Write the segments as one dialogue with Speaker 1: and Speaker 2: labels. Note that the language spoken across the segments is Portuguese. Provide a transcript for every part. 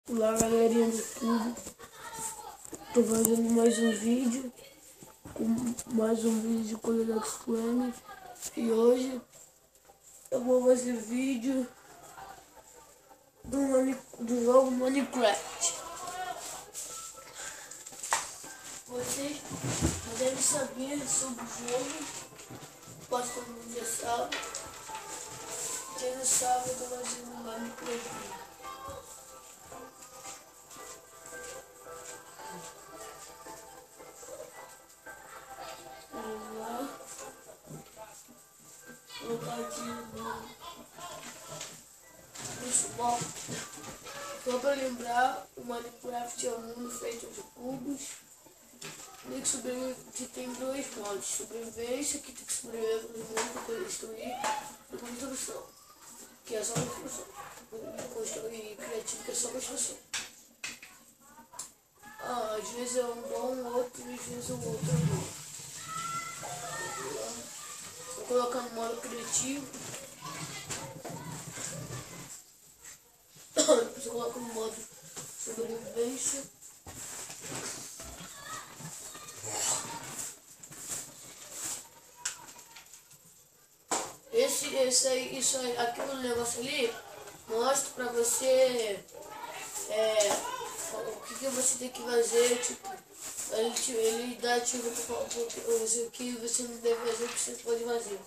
Speaker 1: Olá, galerinha do YouTube. Tô fazendo mais um vídeo com o Lex Flame. E hoje eu vou fazer vídeo do jogo Minecraft. Vocês devem saber sobre o jogo, quase todo mundo já sabe. Quem não sabe, eu tô fazendo Minecraft. Vamos lá. Vou colocar aqui no small. Só para lembrar, o Minecraft é um mundo feito de cubos. Que tem dois modos: sobrevivência, que tem que sobreviver no mundo para poder destruir, e construção, que é só construção. Construir criativo, que é só construção. Às vezes é um bom, outro, às vezes o outro é bom. Vou colocar no modo criativo. Você coloca no modo sobrevivência. Isso aí, aquele negócio ali mostra pra você o que você tem que fazer, tipo, ele dá tipo o que você não deve fazer, o que você pode fazer.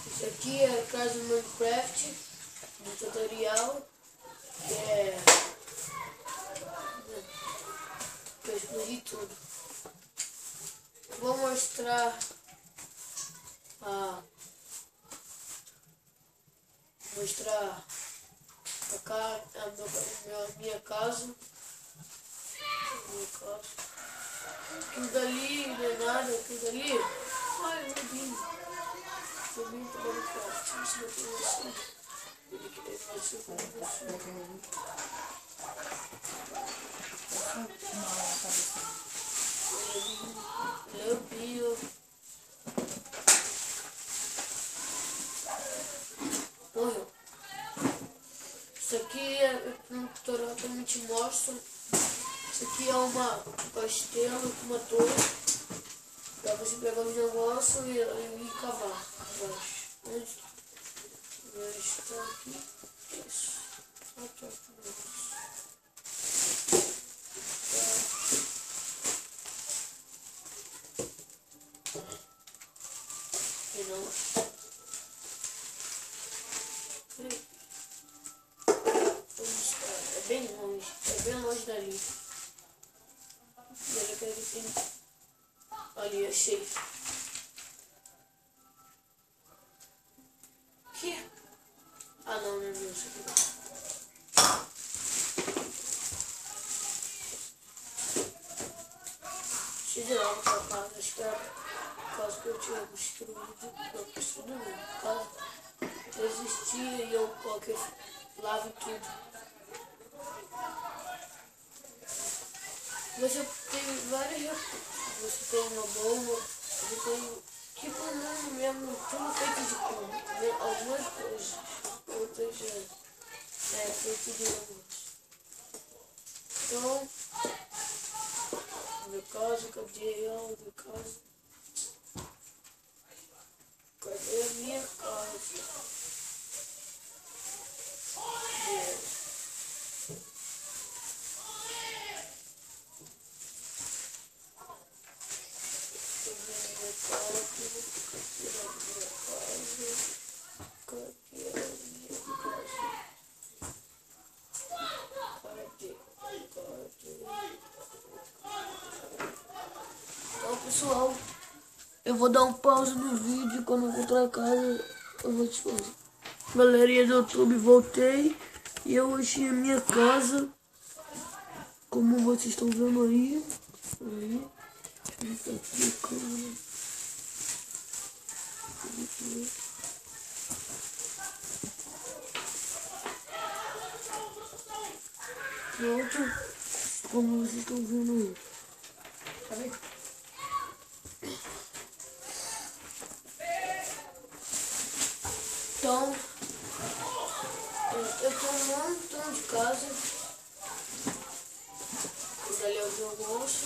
Speaker 1: Isso aqui é a casa do Minecraft, do tutorial, que eu explodi tudo. Vou mostrar a minha casa. Aquilo dali não é nada, aquilo dali. Ai, meu Deus. Eu vim para o Minecraft. Isso não tem assim. Ele vai ser com você. Meu Deus. Morreu. Isso aqui no tutorial também te mostra. Isso aqui é um castelo com uma torre. Pra você pegar os negócios e cavar embaixo. Onde está aqui? Isso. E não. É bem longe dali. E olha que ele tem. Ali, achei. Que? Ah, não, meu Deus, isso aqui não. Deixa eu ir lá pra casa, acho que era a casa que eu tinha construído. Não, construído não, casa existia e eu coloquei lava tudo. Você tem vários recursos. Você tem uma bomba, você tem tipo um mundo mesmo, tudo feito de cubo. Algumas coisas, outras feito de negócio. Então, meu caso, cadê ela? Meu caso? Cadê a minha casa? Então, pessoal, eu vou dar um pause no vídeo. Quando eu encontrar a casa, eu vou te fazer. Galerinha do YouTube, voltei e eu achei a minha casa, como vocês estão vendo aí. Deixa eu aqui a câmera. Pronto, como vocês estão vendo aí. Tá vendo? Então, eu tô um montão de casa. Ali é o meu almoço.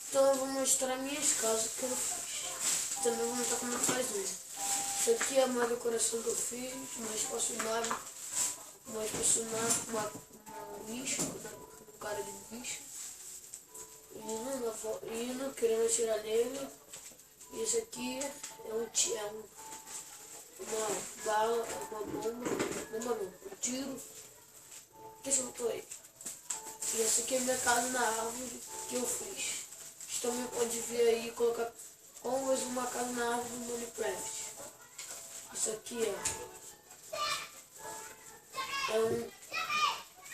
Speaker 1: Então eu vou mostrar minhas casas que eu fiz. Também vou mostrar como faz uma. Isso aqui é uma decoração que eu fiz, uma espaçonave, uma bicho, um cara de bicho. Indo, querendo atirar nele. E esse aqui é uma bala, uma bomba não, um tiro. Que soltou aí. E essa aqui é minha casa na árvore que eu fiz. Você também pode ver aí, colocar como faz uma casa na árvore do Minecraft. Isso aqui é um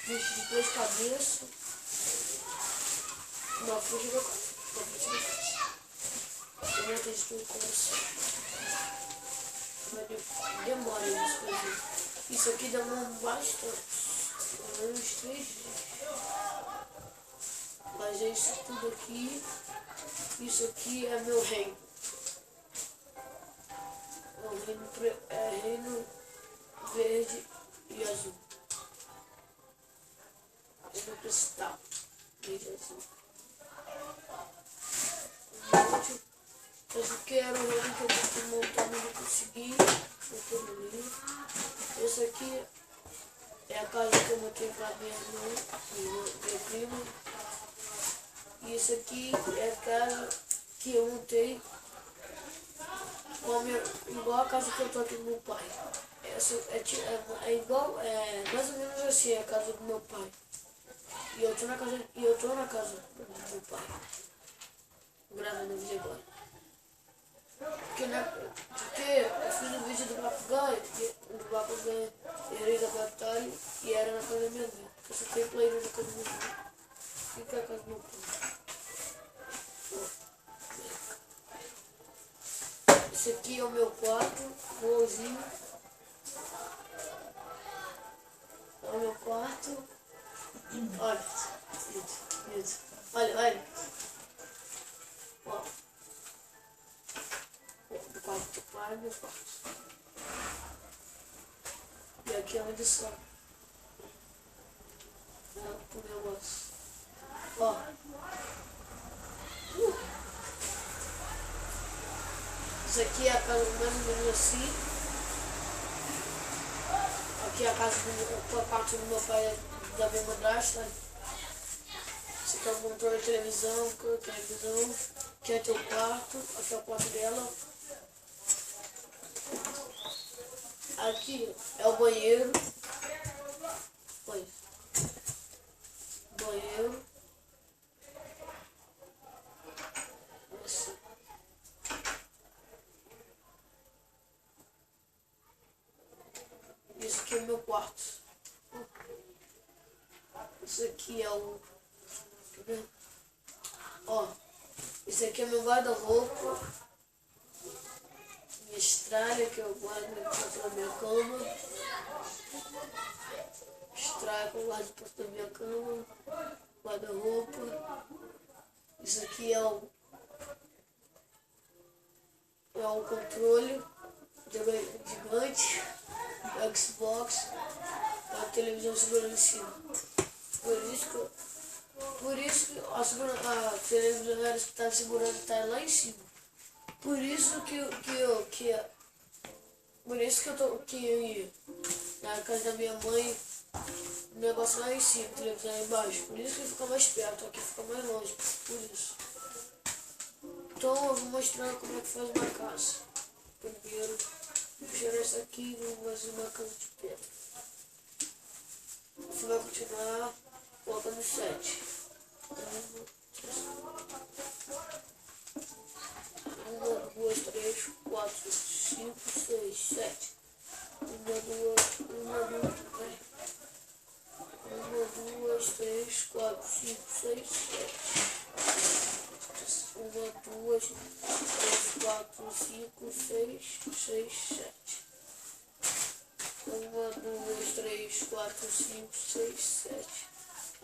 Speaker 1: bicho de 2 cabeças. Uma frente da casa. Eu vou ter de começar. Demora isso fazer. Isso aqui demora bastante. Uns 3 dias. Mas é isso tudo aqui. Isso aqui é meu reino. É reino verde e azul. Reino cristal. Verde e azul. Esse aqui era o reino que eu tentei montar, mas não consegui. Esse aqui é a casa que eu montei para minha irmã, minha prima. E esse aqui é a casa que eu montei igual a casa que eu tô aqui do meu pai. Essa é igual, mais ou menos assim a casa do meu pai. E eu tô na casa do meu pai. Gravando o vídeo agora. Porque eu fiz um vídeo do papagaio, errei da batalha e era na casa da minha mãe. Eu só tenho player na casa da minha mãe. Fica a casa do meu pai. Esse aqui é o meu quarto, vozinho. É o meu quarto. Olha, isso. Olha. Ó. O quarto do pai, meu quarto. E aqui é onde sobe. O negócio. Ó. Isso aqui é a casa mais ou menos assim. Aqui é a casa do quarto do meu pai, da minha madrasta. Esse aqui é o controle de televisão. Aqui é teu quarto. Aqui é o quarto dela. Aqui é o banheiro. Banheiro. Nossa. Esse aqui é o meu quarto. Esse aqui é o... Ó. Esse aqui é meu guarda-roupa. Minha estralha que eu guardo na minha cama. Estralha que eu guardo perto da minha cama. Guarda-roupa. Isso aqui é o controle gigante. O Xbox. A televisão segurando em cima. Por isso que a televisão está segurando, está lá em cima. Por isso que eu ia na casa da minha mãe, o negócio lá em cima, a televisão lá embaixo. Por isso que fica mais perto, aqui fica mais longe. Por isso. Então eu vou mostrar como é que faz uma casa. Primeiro, vou tirar isso aqui e vou fazer uma casa de pedra. Você vai continuar colocando 7. 1, 2, 3, 4, 5, 6, 7. 1, 2, 3, 4, 5, 6, 7. 1, 2, 3, 4, 5, 6, 7. 1, 2, 3, 4, 5, 6, 7.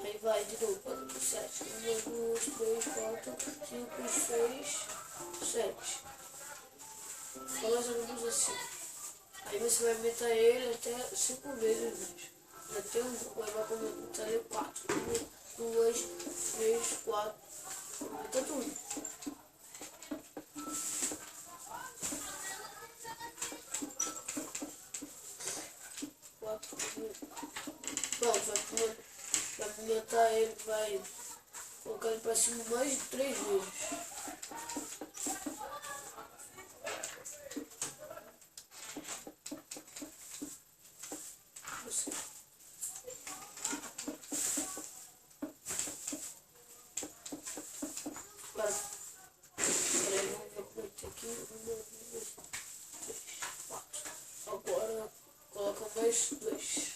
Speaker 1: Aí vai de novo, 7. 1, 2, 3, 4, 5, 6, 7. Fica mais ou menos assim. Aí você vai aumentar ele até 5 vezes mais. Até vai aumentar ele 4. 1, 2, 3, 4. Aumenta tudo. Pronto, vai aumentar ele, vai colocar ele pra cima mais de 3 vezes. Agora, peraí, vamos ver como é que tá aqui. 1, 2, 3, 4. Agora, coloca mais 2.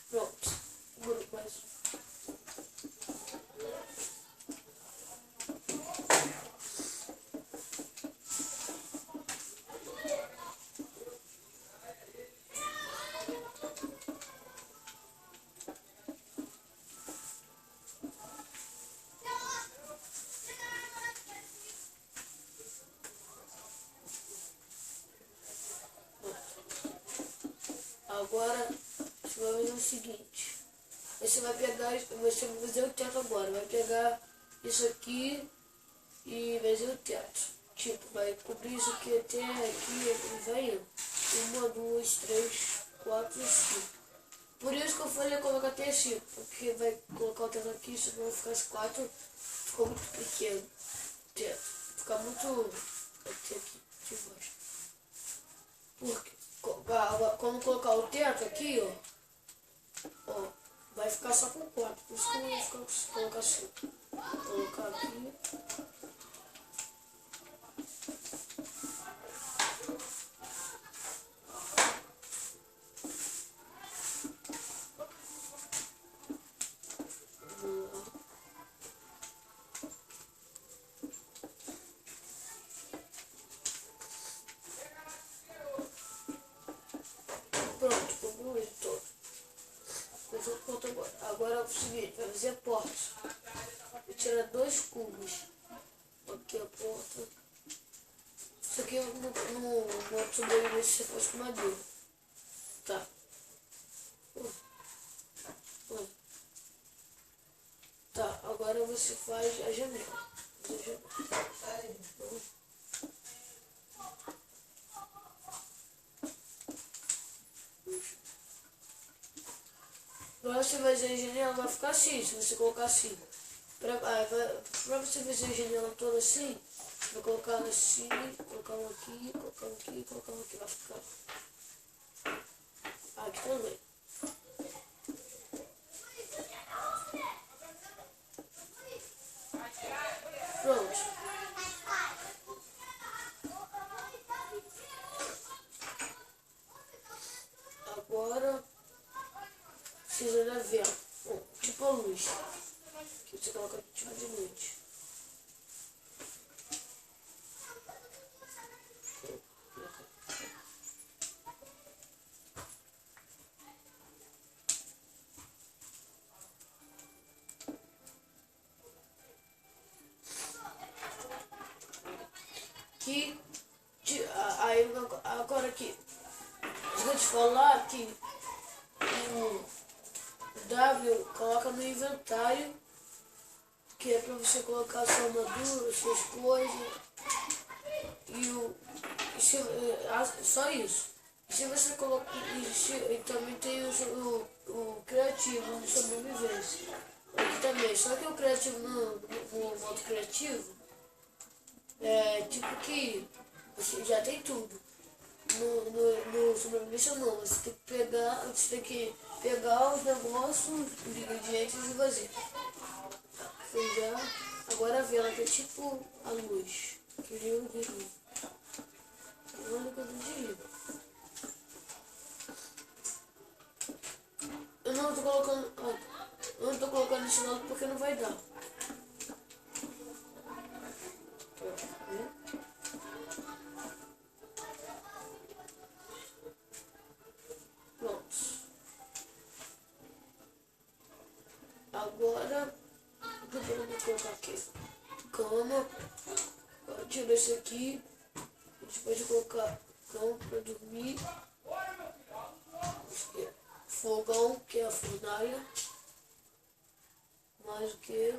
Speaker 1: Pronto, agora mais um. Agora você vai fazer o seguinte, você vai pegar, você vai fazer o teto agora, vai pegar isso aqui e fazer o teto. Tipo, vai cobrir isso aqui até aqui e vai indo. 1, 2, 3, 4 e 5. Por isso que eu falei colocar até 5, porque vai colocar o teto aqui, senão vai ficar as 4, ficou muito pequeno o teto. Fica muito até aqui de baixo. Porque quando colocar o teto aqui, ó, vai ficar só com 4. Por isso que eu vou colocar assim. Vou colocar aqui. Pronto, concluí todo. Agora é o seguinte, vai fazer a porta. Vou tirar 2 cubos. Aqui a porta. Isso aqui no outro sobrevivência você faz com madeira. Tá. Tá, agora você faz a janela. Agora você vai fazer a janela, vai ficar assim, se você colocar assim. Pra você fazer a janela toda assim, vai colocar assim, colocar um aqui, colocar um aqui, colocar um aqui, vai ficar aqui também. Pronto. Agora precisa da vela. Bom, tipo a luz. Que você coloca tipo de noite. Que aí agora aqui eu vou te falar que o W coloca no inventário, que é pra você colocar sua armadura, suas coisas só isso. E se você coloca e também tem o criativo no sobrevivência aqui também, só que o criativo no modo criativo é tipo que você já tem tudo. No sobrevivência não, você tem que pegar os negócios, os ingredientes e fazer. Foi já. Agora a vela que é tipo a luz. Que liga e desliga. Não liga e desliga. Eu não tô colocando. Eu não tô colocando esse lado porque não vai dar. Pronto. Agora, o que eu vou colocar aqui? Cama. Agora tira esse aqui. A gente pode colocar cama para dormir. Fogão, que é a fornalha. Mais o que?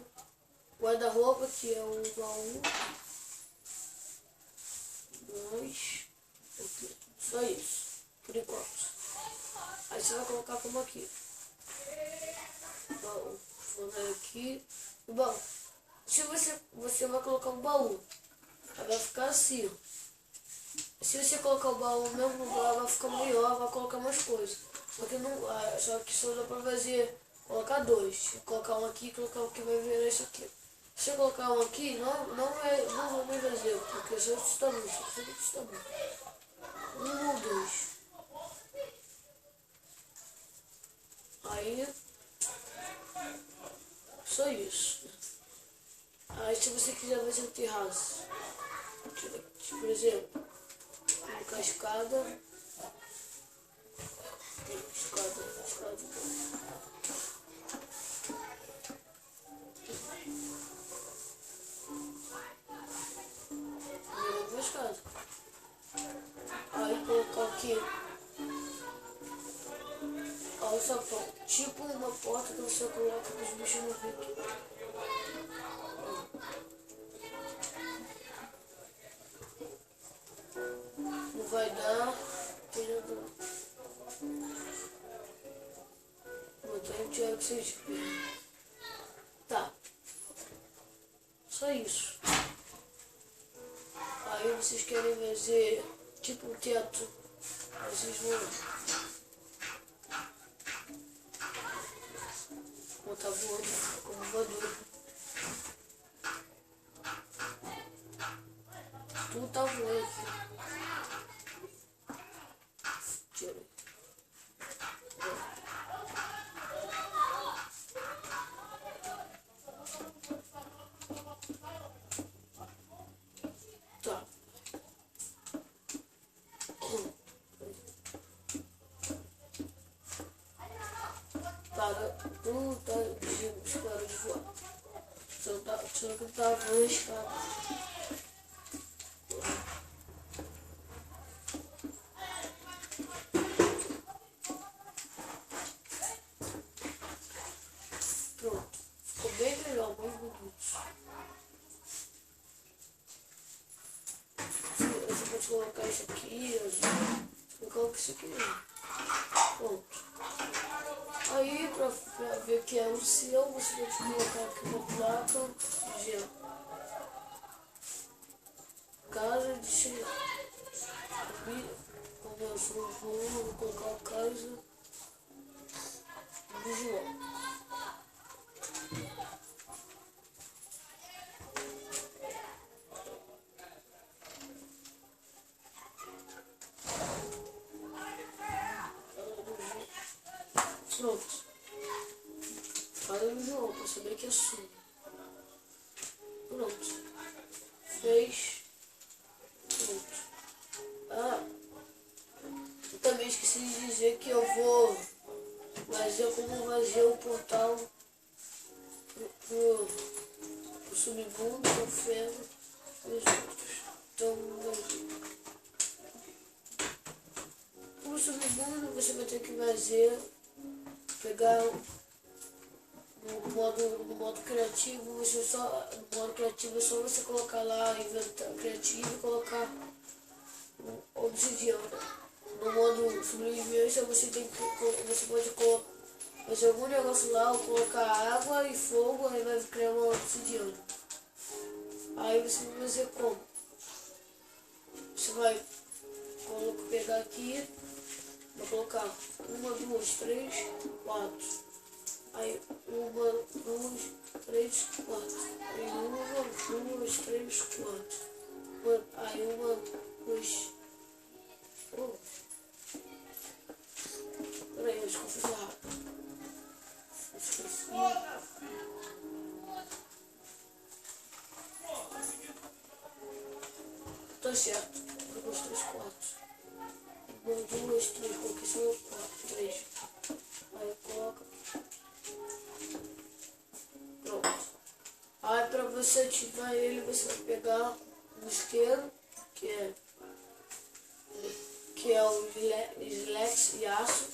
Speaker 1: Guarda-roupa, que é o baú. 2. Só isso, por enquanto. Aí você vai colocar como aqui. Baú. Fornalha aqui. O baú. Se você vai colocar um baú, aí vai ficar assim. Se você colocar o baú no mesmo lugar, vai ficar maior, vai colocar mais coisas. Só que só dá pra fazer, colocar 2. Colocar um aqui e colocar um que vai virar isso aqui. Se você colocar um aqui, não vou fazer, porque só isso tá bom, só isso tá bom. 1 ou 2. Aí, só isso. Aí se você quiser fazer um terraço, por exemplo, colocar a escada. Escada. Escada. Aí colocar aqui. Olha o sapão. Tipo uma porta que você coloca para os bichos não virem. Não vai dar. Vou tirar que vocês verem. Tá. Só isso. Aí vocês querem fazer tipo um teto. Aí vocês vão botar voando como voador. Tudo tá voando aqui. Tira. Tá. Tudo tá parou de voar. Só que tá arriscado. Pronto. Ficou bem melhor, mais bonito. Você pode colocar isso aqui, eu coloco isso aqui mesmo. Pronto. Aí, pra ver que é o seu, você pode colocar aqui uma placa de casa de cereal. Como eu sou vou colocar a casa do João. Pronto. Casa do João, pra saber que é sua. Pronto. Fez. Pronto. Eu também esqueci de dizer que eu vou fazer como fazer o portal pro submundo, pro ferro e os outros. Então, pro submundo você vai ter que fazer, pegar no modo criativo, no modo criativo é só você colocar lá, inventar criativo e colocar obsidiana. No modo sobrevivência você pode fazer algum negócio lá, ou colocar água e fogo, aí vai criar uma obsidiana. Aí você vai fazer como? Você vai pegar aqui, vai colocar 1, 2, 3, 4. Aí 1, 2, 3, 4. Aí 1, 2, 3, 4. Aí 1, 2. Peraí, acho que eu fiz errado. Esqueci. Tá certo. 1, 2, 3, 4. 1, 2, 3. Coloquei só 4, 3. Aí coloca. você ativar ele, você vai pegar um isqueiro, que é o Slex e aço.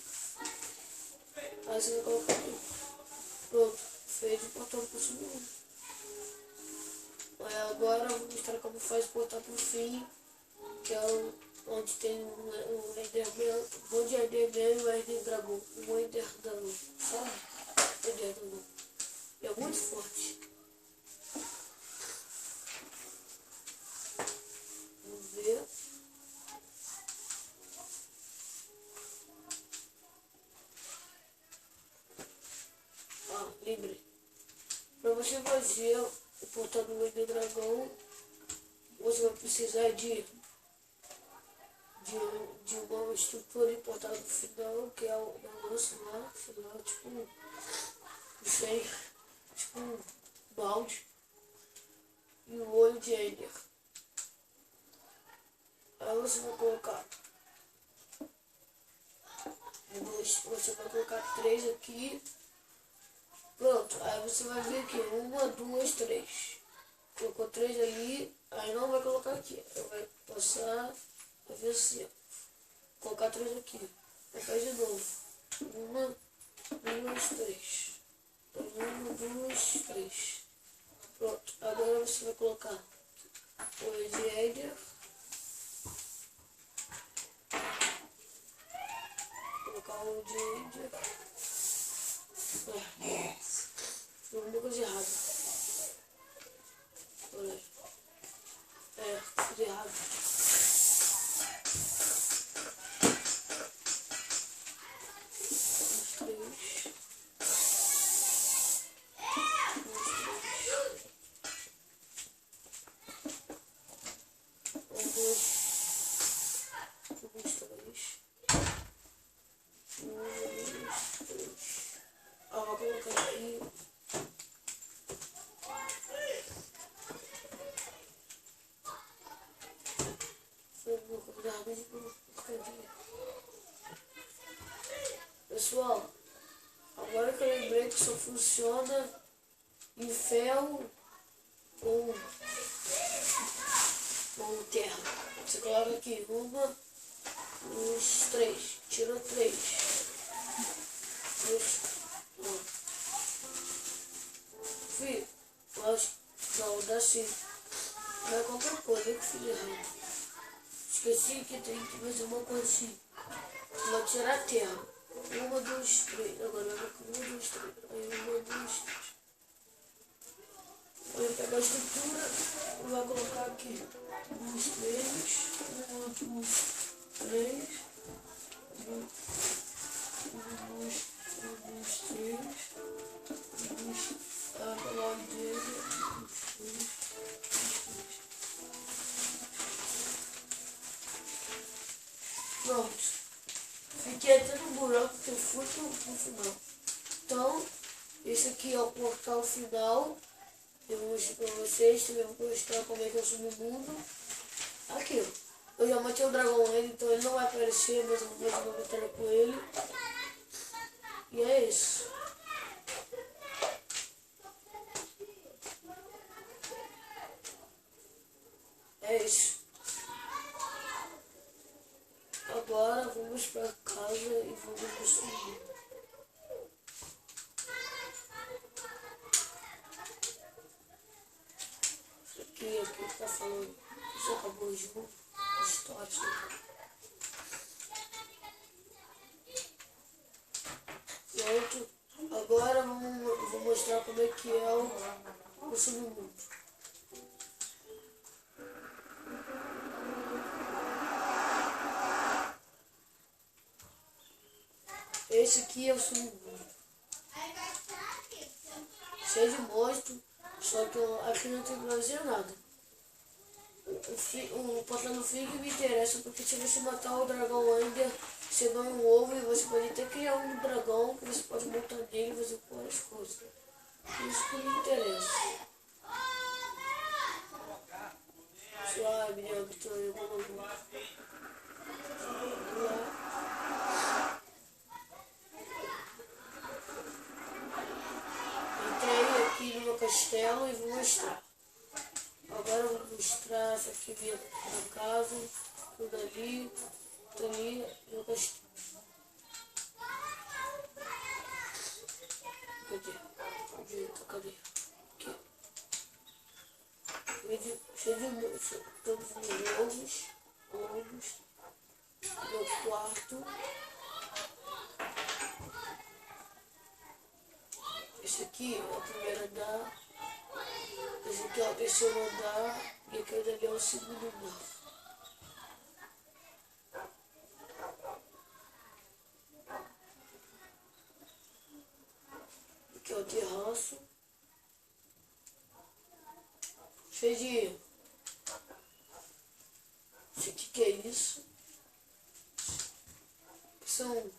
Speaker 1: Aí você vai colocar aqui. Pronto, fez o portão pro submundo. Aí agora eu vou mostrar como faz o portal pro fim, que é onde tem um Enderman, um monte de Enderman e um Ender Dragon. Um Ender Dragon, sabe? Ender Dragon. E é muito forte. Vamos ver. Lembrei. Para você fazer o portal do Ender Dragão, você vai precisar de uma estrutura importada no final, que é o negócio lá, final, tipo um balde e um olho de Ender. Aí você vai colocar três aqui. Pronto, aí você vai ver aqui, 1, 2, 3. Colocou 3 ali, aí não vai colocar aqui. Aí vai passar, vai ver assim, ó. Colocar 3 aqui. Vai fazer de novo. 1, 2, 3. 1, 2, 3. Pronto, agora você vai colocar o de Ender. Colocar o de Ender. Fiz uma coisa errada. Olha aí. Fiz errado. Uns 3. Vou colocar aqui. Pessoal, agora que eu lembrei que só funciona em ferro ou terra. Você coloca aqui 1, 2, 3. Tira 3. Filho, não, dá sim. Não é qualquer coisa, eu que fiz errado. Esqueci que tem que fazer uma coisa assim. Vou tirar a terra. 1, 2, 3. Agora eu vou 1, 2, 3. Aí 1, 2, 3. Vou pegar a estrutura e vou colocar aqui 2, 3. 1, 2, 3. 1, 2, 3. 2. Pronto. Fiquei até no buraco que eu fui pro final. Então, esse aqui é o portal final. Eu vou mostrar pra vocês, também vou mostrar como é que eu subo o mundo. Aqui, ó. Eu já matei o dragão nele, então ele não vai aparecer, mas eu vou fazer uma batalha com ele. E é isso. É isso. Agora vamos pra casa e vamos construir. Aqui tá falando. Isso acabou o jogo. História. Pronto. Agora eu vou mostrar como é que é o submundo. Esse aqui é o submundo. Cheio de monstro, só que aqui não tem que fazer nada. O portal do fim que me interessa, porque se você matar o dragão Ender, você ganha um ovo e você pode até criar um dragão que você pode montar nele e fazer várias coisas. Isso que me interessa. Ai, menina, que tô eu vou lá. Entrei aqui no meu castelo e vou mostrar. mostrar. Essa aqui minha casa, tudo ali, eu gostei. Cadê? Aqui. Cheio de todos os meus ovos. Meu quarto. Esse aqui é o primeiro andar. Esse aqui é o terceiro andar. E aquele ali é o segundo andar. Aqui é o terraço. Cheio de... Isso aqui que é isso? São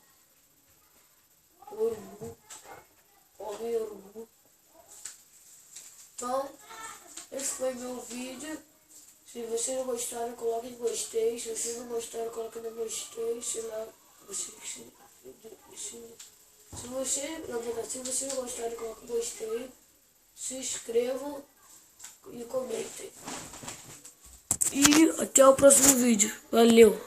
Speaker 1: urubu. Homem urubu. Então, esse foi meu vídeo. Se vocês gostaram, coloquem em gostei. Se vocês não gostaram, coloquem no gostei. Sei lá, se vocês gostaram, coloquem gostei. Se inscrevam e comentem. E até o próximo vídeo. Valeu!